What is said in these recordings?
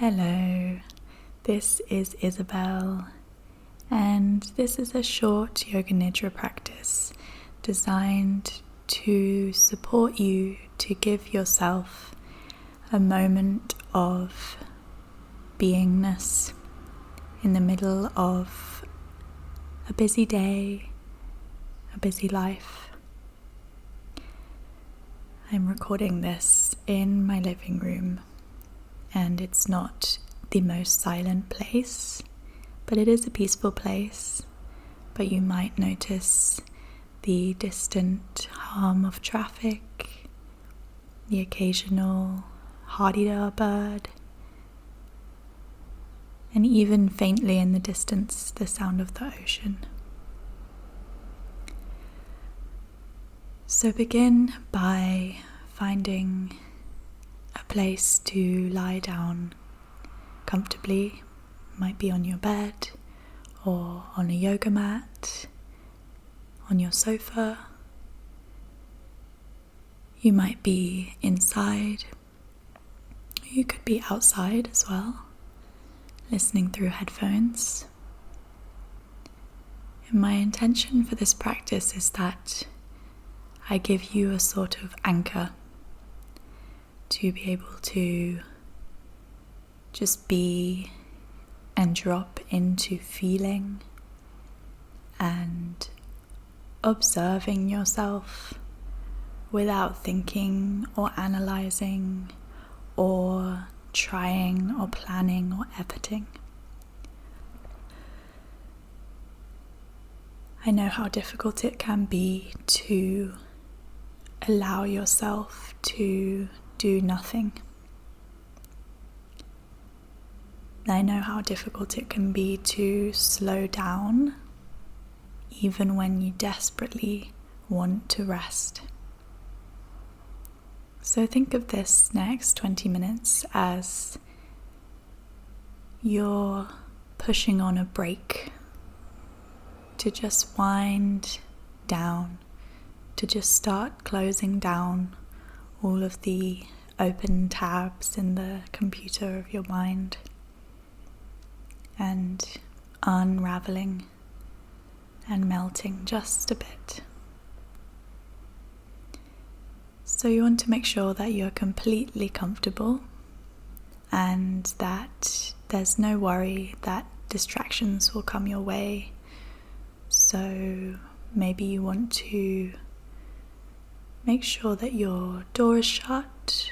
Hello, this is Isabel, and this is a short Yoga Nidra practice designed to support you to give yourself a moment of beingness in the middle of a busy day, a busy life. I'm recording this in my living room, and it's not the most silent place, but it is a peaceful place. But you might notice the distant hum of traffic, the occasional hardy-dar bird, and even faintly in the distance, the sound of the ocean. So begin by finding a place to lie down comfortably. Might be on your bed or on a yoga mat, on your sofa. You might be inside. You could be outside as well, listening through headphones. And my intention for this practice is that I give you a sort of anchor to be able to just be and drop into feeling and observing yourself without thinking or analyzing or trying or planning or efforting. I know how difficult it can be to allow yourself to do nothing. I know how difficult it can be to slow down even when you desperately want to rest. So think of this next 20 minutes as you're pushing on a brake to just wind down, to just start closing down all of the open tabs in the computer of your mind and unraveling and melting just a bit. So you want to make sure that you're completely comfortable and that there's no worry that distractions will come your way. So maybe you want to make sure that your door is shut.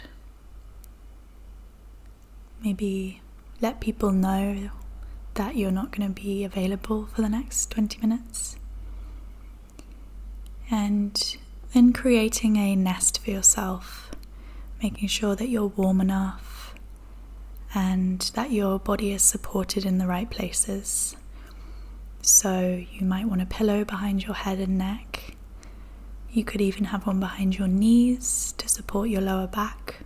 Maybe let people know that you're not going to be available for the next 20 minutes. And then creating a nest for yourself, making sure that you're warm enough and that your body is supported in the right places. So you might want a pillow behind your head and neck. You could even have one behind your knees to support your lower back.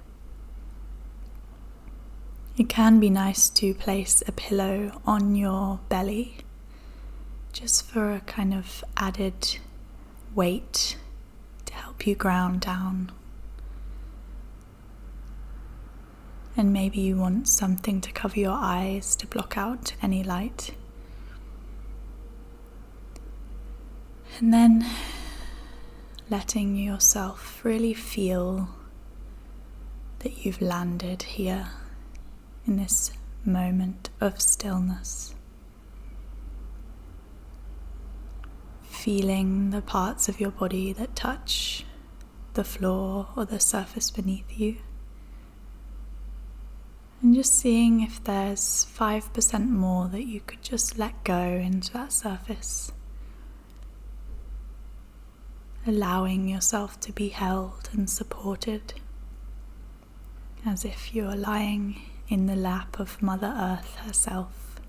It can be nice to place a pillow on your belly just for a kind of added weight to help you ground down. And maybe you want something to cover your eyes to block out any light. And then letting yourself really feel that you've landed here in this moment of stillness. Feeling the parts of your body that touch the floor or the surface beneath you. And just seeing if there's 5% more that you could just let go into that surface. Allowing yourself to be held and supported as if you're lying in the lap of Mother Earth herself.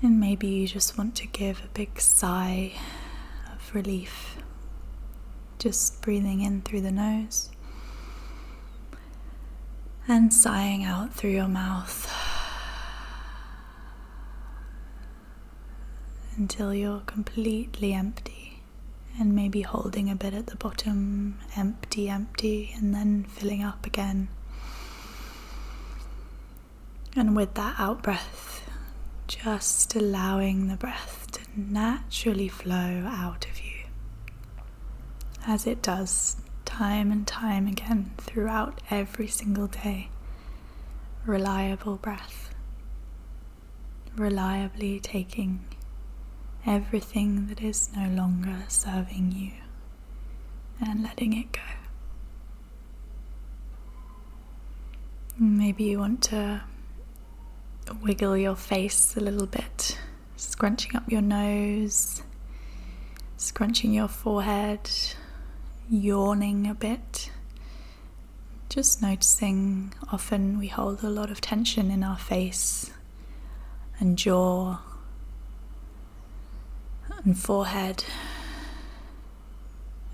And maybe you just want to give a big sigh of relief, just breathing in through the nose and sighing out through your mouth until you're completely empty, and maybe holding a bit at the bottom, empty, and then filling up again. And with that out breath, just allowing the breath to naturally flow out of you, as it does time and time again throughout every single day. Reliable breath, reliably taking everything that is no longer serving you and letting it go. Maybe you want to wiggle your face a little bit, scrunching up your nose, scrunching your forehead, yawning a bit. Just noticing, often we hold a lot of tension in our face and jaw and forehead,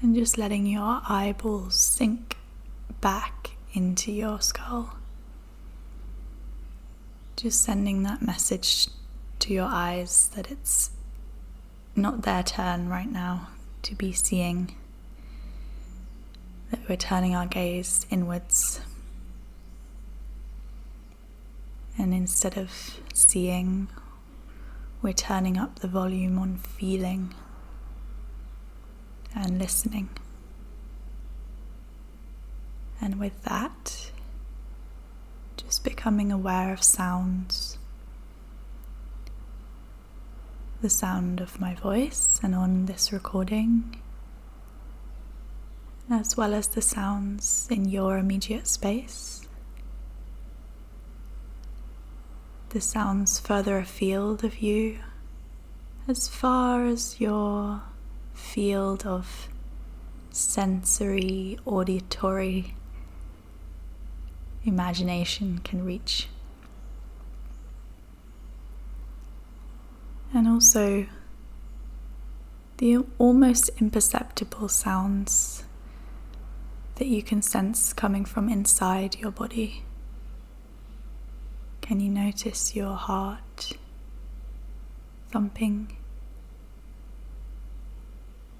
and just letting your eyeballs sink back into your skull. Just sending that message to your eyes that it's not their turn right now to be seeing, that we're turning our gaze inwards. And instead of seeing, we're turning up the volume on feeling and listening. And with that, just becoming aware of sounds. The sound of my voice and on this recording, as well as the sounds in your immediate space. The sounds further afield of you, as far as your field of sensory, auditory imagination can reach. And also the almost imperceptible sounds that you can sense coming from inside your body. Can you notice your heart thumping,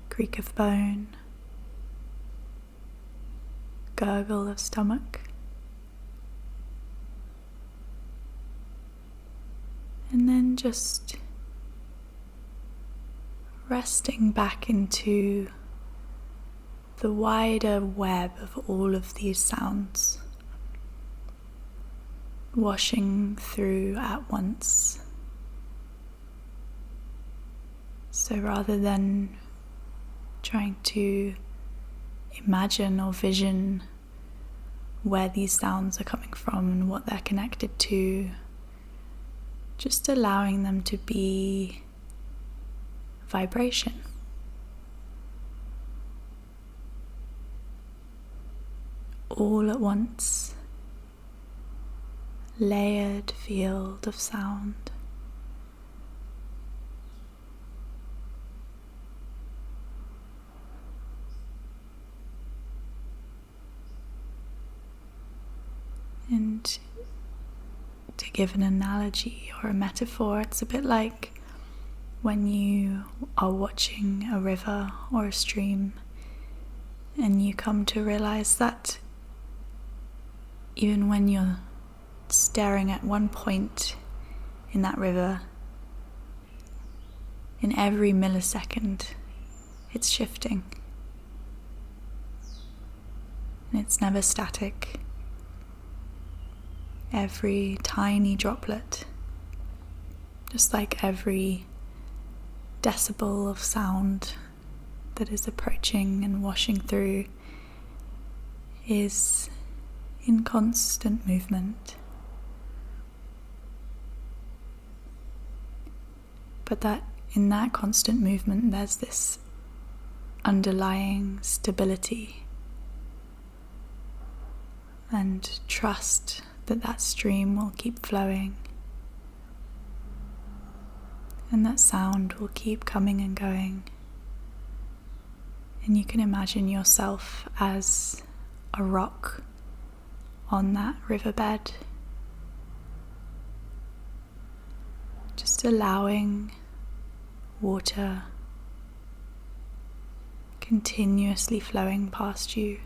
creak of bone, gurgle of stomach? And then just resting back into the wider web of all of these sounds, washing through at once. So rather than trying to imagine or vision where these sounds are coming from and what they're connected to, just allowing them to be vibration. All at once, layered field of sound. And to give an analogy or a metaphor, it's a bit like when you are watching a river or a stream and you come to realize that even when you're staring at one point in that river, in every millisecond it's shifting and it's never static. Every tiny droplet, just like every decibel of sound that is approaching and washing through, is in constant movement. But that in that constant movement there's this underlying stability and trust that that stream will keep flowing and that sound will keep coming and going. And you can imagine yourself as a rock on that riverbed, just allowing water continuously flowing past you,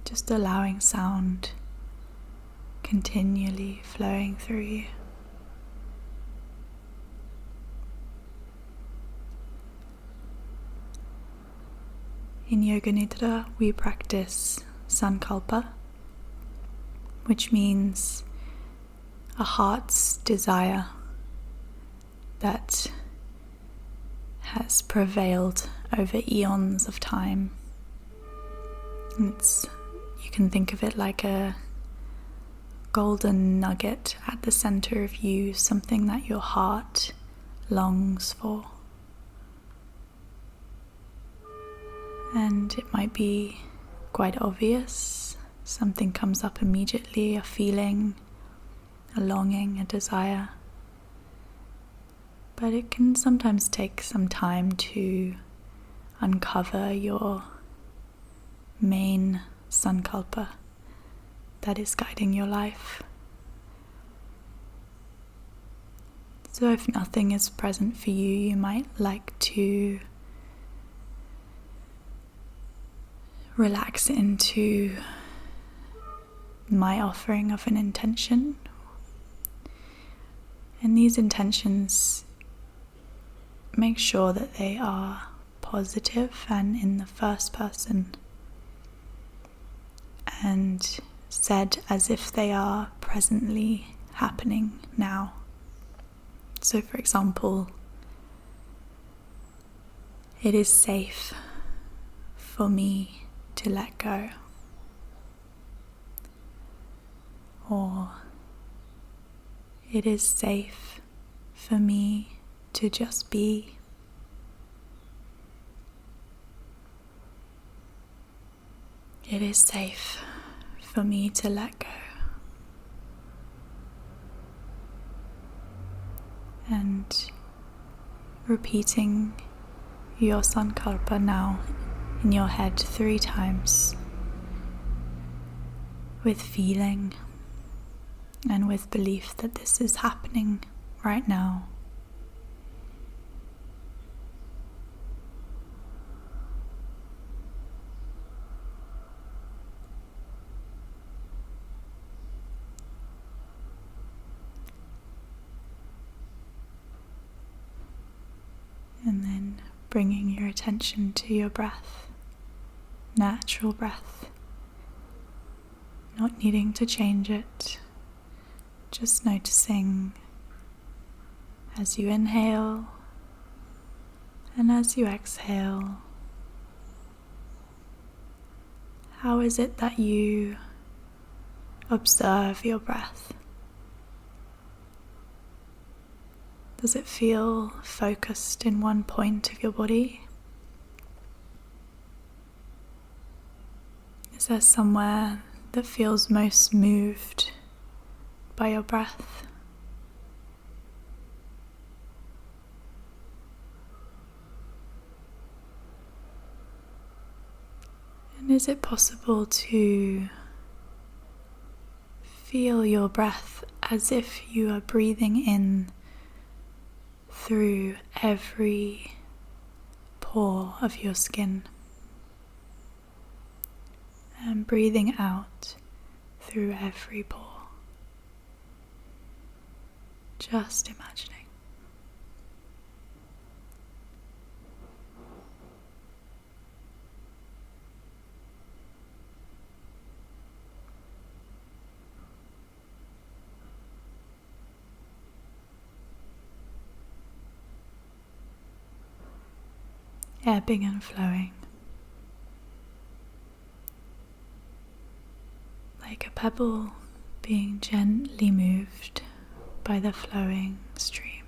just allowing sound continually flowing through you. In Yoga Nidra, we practice sankalpa, which means a heart's desire that has prevailed over eons of time. You can think of it like a golden nugget at the center of you, something that your heart longs for. And it might be quite obvious. Something comes up immediately, a feeling, a longing, a desire. But it can sometimes take some time to uncover your main sankalpa that is guiding your life. So if nothing is present for you, you might like to relax into my offering of an intention. And these intentions, make sure that they are positive and in the first person, and said as if they are presently happening now. So for example, it is safe for me to let go. Or it is safe for me to just be. It is safe for me to let go. And repeating your sankalpa now in your head 3 times with feeling and with belief that this is happening right now. And then bringing your attention to your breath, natural breath, not needing to change it, just noticing as you inhale and as you exhale, how is it that you observe your breath? Does it feel focused in one point of your body? Is there somewhere that feels most moved by your breath? And is it possible to feel your breath as if you are breathing in through every pore of your skin and breathing out through every pore? Just imagining. Ebbing and flowing, like a pebble being gently moved by the flowing stream.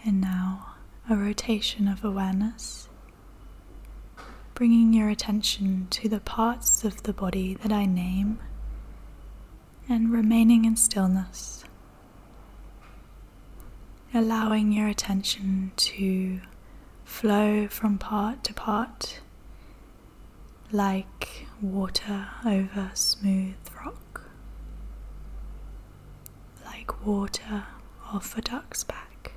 And now a rotation of awareness, bringing your attention to the parts of the body that I name and remaining in stillness, allowing your attention to flow from part to part like water over smooth rock, like water off a duck's back.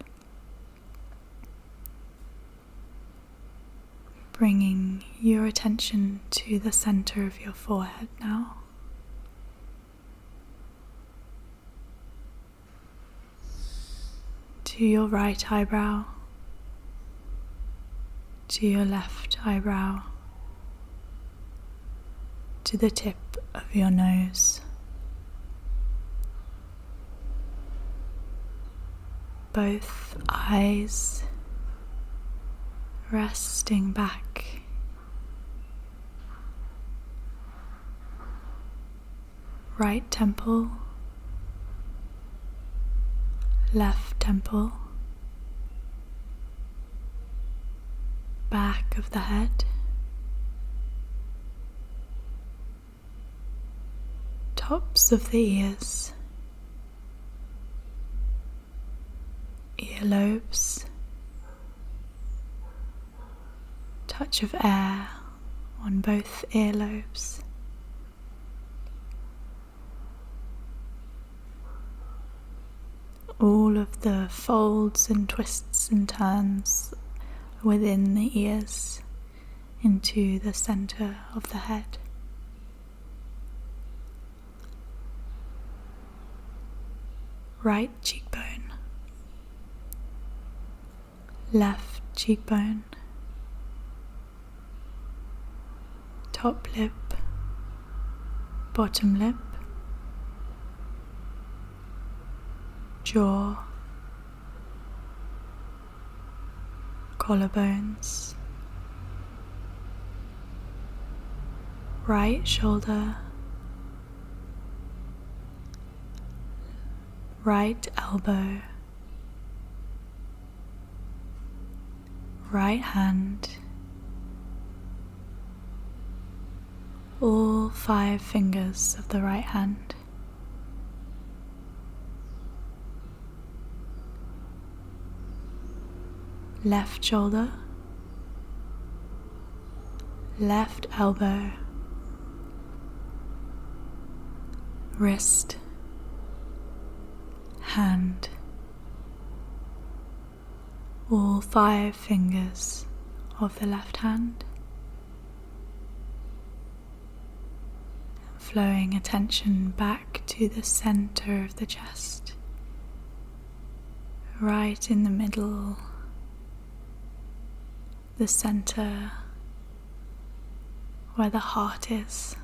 Bringing your attention to the center of your forehead now. To your right eyebrow, to your left eyebrow, to the tip of your nose. Both eyes resting back. Right temple, left temple, back of the head, tops of the ears, earlobes, touch of air on both earlobes. All of the folds and twists and turns within the ears into the center of the head. Right cheekbone, left cheekbone, top lip, bottom lip, jaw, collarbones, right shoulder, right elbow, right hand, all 5 fingers of the right hand. Left shoulder, left elbow, wrist, hand, all 5 fingers of the left hand. Flowing attention back to the center of the chest, right in the middle, the center where the heart is,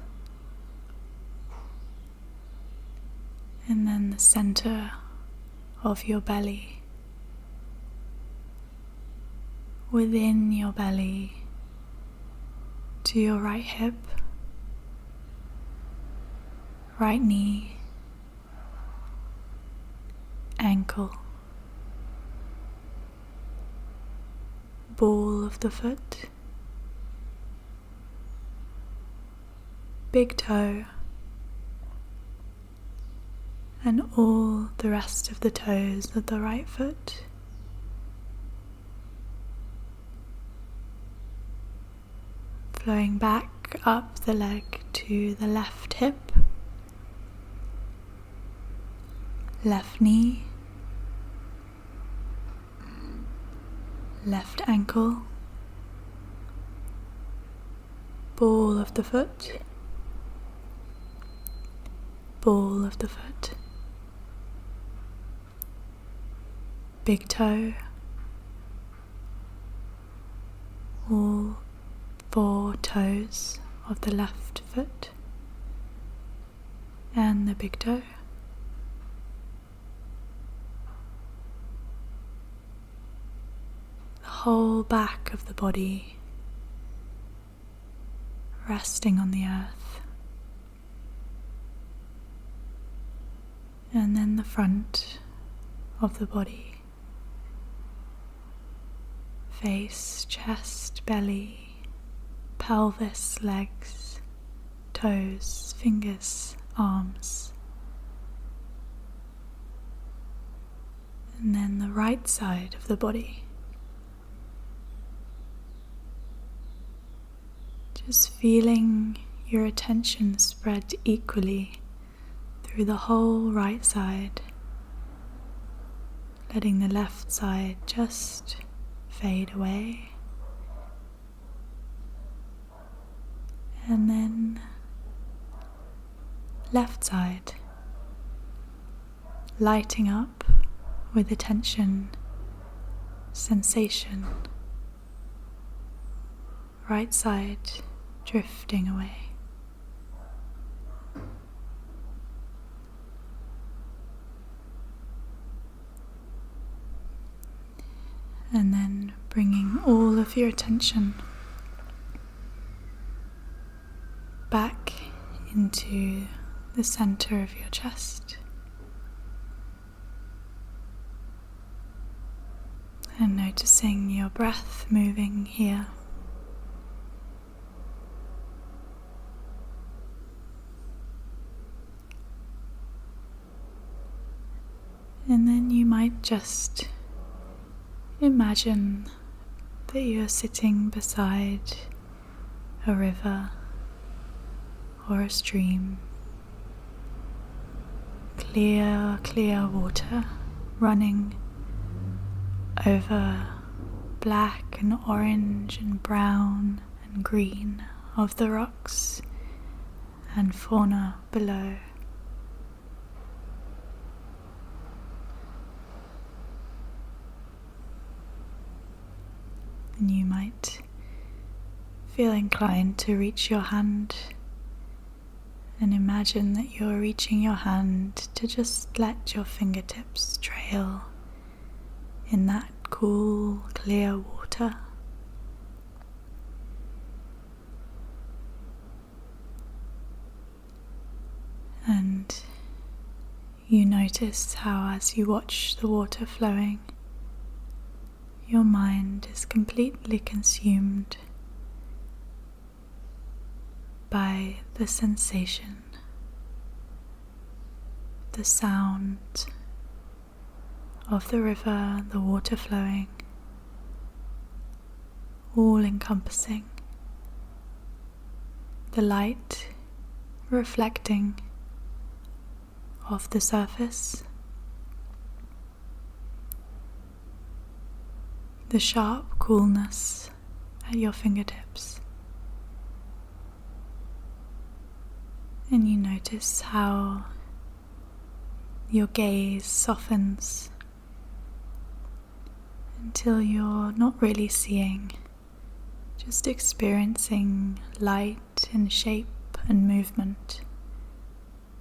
and then the center of your belly. Within your belly, to your right hip, right knee, ankle, ball of the foot, big toe, and all the rest of the toes of the right foot. Flowing back up the leg to the left hip, left knee, left ankle, ball of the foot, ball of the foot, big toe, all 4 toes of the left foot, and the big toe. The whole back of the body resting on the earth, and then the front of the body, face, chest, belly, pelvis, legs, toes, fingers, arms, and then the right side of the body. Just feeling your attention spread equally through the whole right side, letting the left side just fade away, And then left side, lighting up with attention, sensation. Right side drifting away. And then bringing all of your attention back into the center of your chest. And noticing your breath moving here. And then you might just imagine that you're sitting beside a river or a stream. Clear, clear water running over black and orange and brown and green of the rocks and fauna below. And you might feel inclined to reach your hand and imagine that you're reaching your hand to just let your fingertips trail in that cool, clear water. And you notice how, as you watch the water flowing, your mind is completely consumed by the sensation, the sound of the river, the water flowing, all encompassing, the light reflecting off the surface, the sharp coolness at your fingertips. And you notice how your gaze softens until you're not really seeing, just experiencing light and shape and movement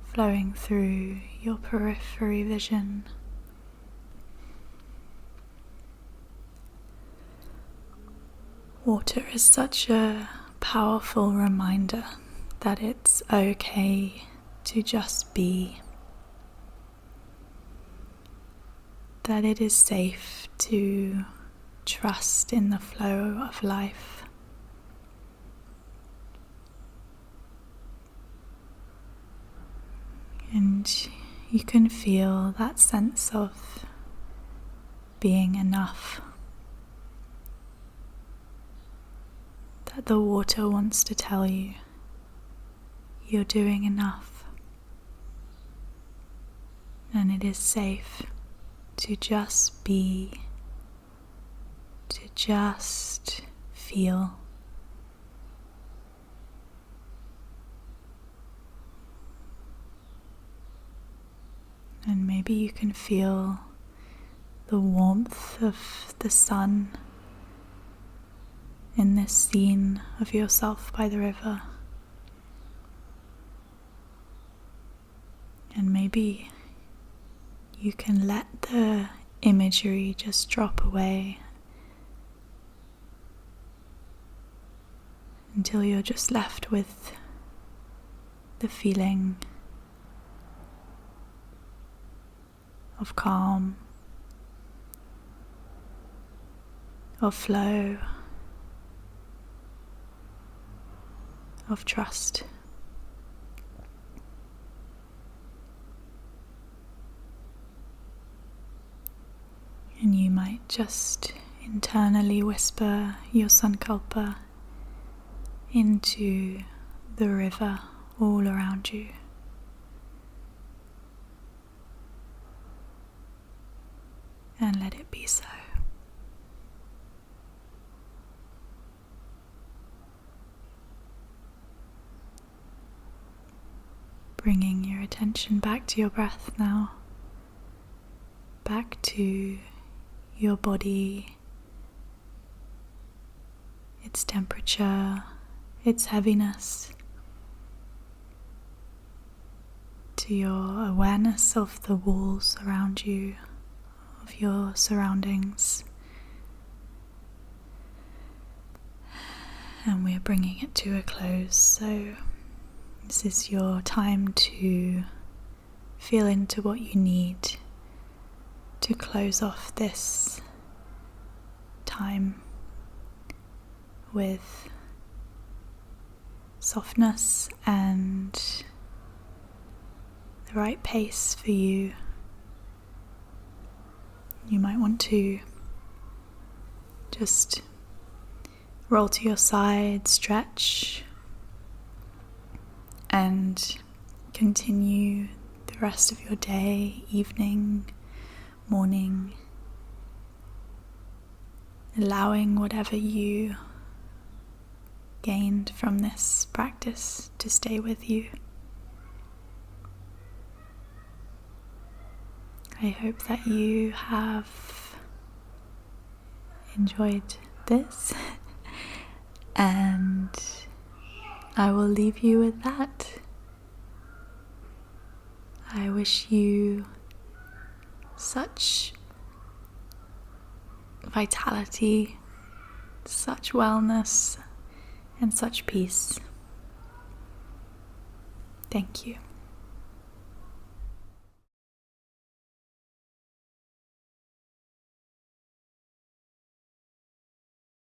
flowing through your periphery vision. Water is such a powerful reminder that it's okay to just be, that it is safe to trust in the flow of life. And you can feel that sense of being enough, that the water wants to tell you you're doing enough, and it is safe to just be, to just feel. And maybe you can feel the warmth of the sun in this scene of yourself by the river. And maybe you can let the imagery just drop away until you're just left with the feeling of calm, of flow, of trust. And you might just internally whisper your sankalpa into the river all around you. And let it be so. Bringing your attention back to your breath now, back to your body, its temperature, its heaviness, to your awareness of the walls around you, of your surroundings. And we're bringing it to a close, so this is your time to feel into what you need to close off this time with softness and the right pace for you. You might want to just roll to your side, stretch, and continue the rest of your day, evening, morning, allowing whatever you gained from this practice to stay with you. I hope that you have enjoyed this and I will leave you with that. I wish you such vitality, such wellness, and such peace. Thank you.